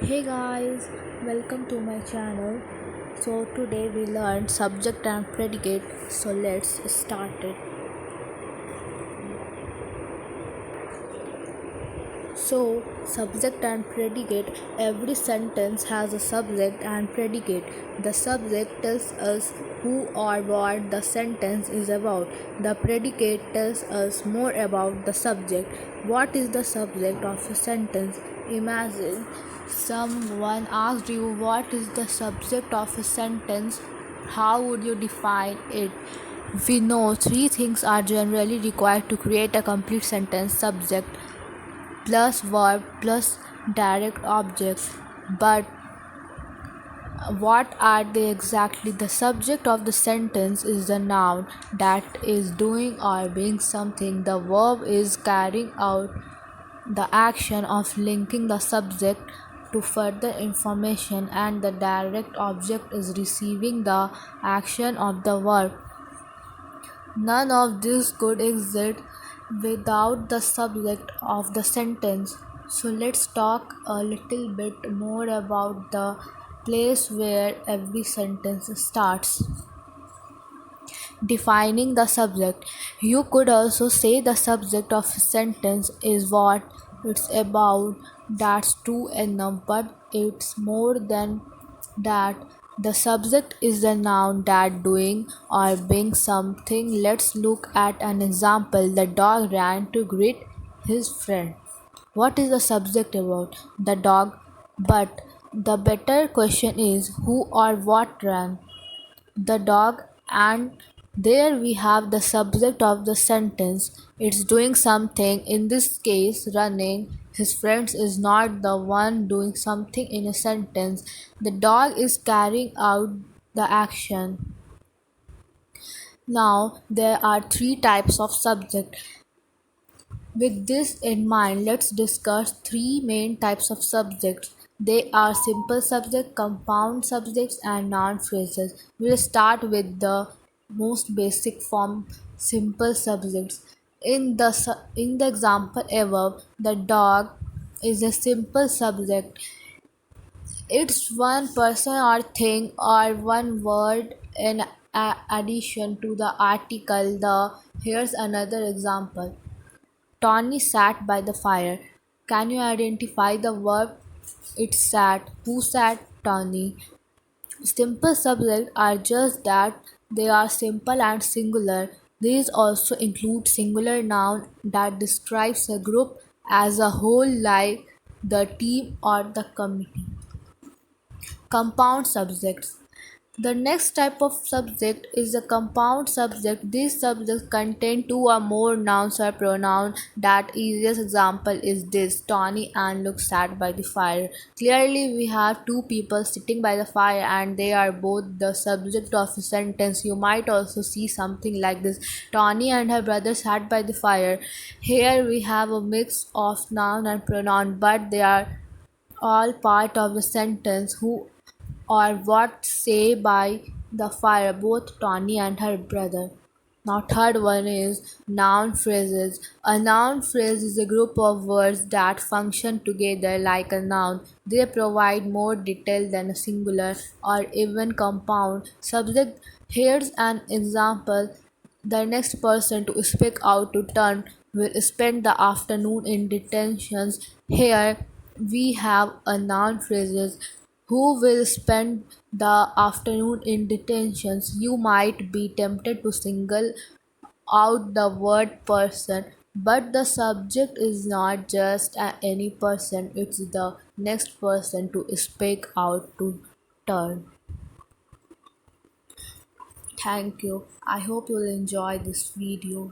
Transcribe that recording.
Hey guys, welcome to my channel. So today we learned subject and predicate. So let's start it. So subject and predicate. Every sentence has a subject and predicate. The subject tells us who or what the sentence is about. The predicate tells us more about the subject. What is the subject of a sentence? Imagine someone asked you what is the subject of a sentence. How would you define it? We know three things are generally required to create a complete sentence: subject plus verb plus direct object. But what are they exactly? The subject of the sentence is the noun that is doing or being something. The verb is carrying out the action of linking the subject to further information, and the direct object is receiving the action of the verb. None of this could exist without the subject of the sentence. So let's talk a little bit more about the place where every sentence starts. Defining the subject. You could also say the subject of a sentence is what it's about. That's true enough, but it's more than that. The subject is the noun that doing or being something. Let's look at an example. The dog ran to greet his friend. What is the subject about? The dog. But the better question is who or what ran? The dog. And there we have the subject of the sentence. It's doing something, in this case running. His friends is not the one doing something in a sentence. The dog is carrying out the action. Now there are three types of subject. With this in mind, let's discuss three main types of subjects. They are simple subject, compound subjects, and noun phrases. We'll start with the most basic form, simple subjects. In the example above, the dog is a simple subject. It's one person or thing or one word in addition to the article. Here's another example. Tawny sat by the fire. Can you identify the verb? It sat. Who sat? Tawny. Simple subjects are just that, they are simple and singular. These also include singular noun that describes a group as a whole, like the team or the committee. Compound subjects. The next type of subject is a compound subject. These subjects contain two or more nouns or pronouns. That easiest example is this: Tony and Luke sat by the fire. Clearly, we have two people sitting by the fire and they are both the subject of a sentence. You might also see something like this: Tony and her brother sat by the fire. Here we have a mix of noun and pronoun, but they are all part of the sentence. Who or what say by the fire, both Tony and her brother. Now third one is noun phrases. A noun phrase is a group of words that function together like a noun. They provide more detail than a singular or even compound subject. Here's an example. The next person to speak out to turn will spend the afternoon in detentions. Here we have a noun phrases. Who will spend the afternoon in detentions? You might be tempted to single out the word person, but the subject is not just any person, it's the next person to speak out to turn. Thank you. I hope you'll enjoy this video.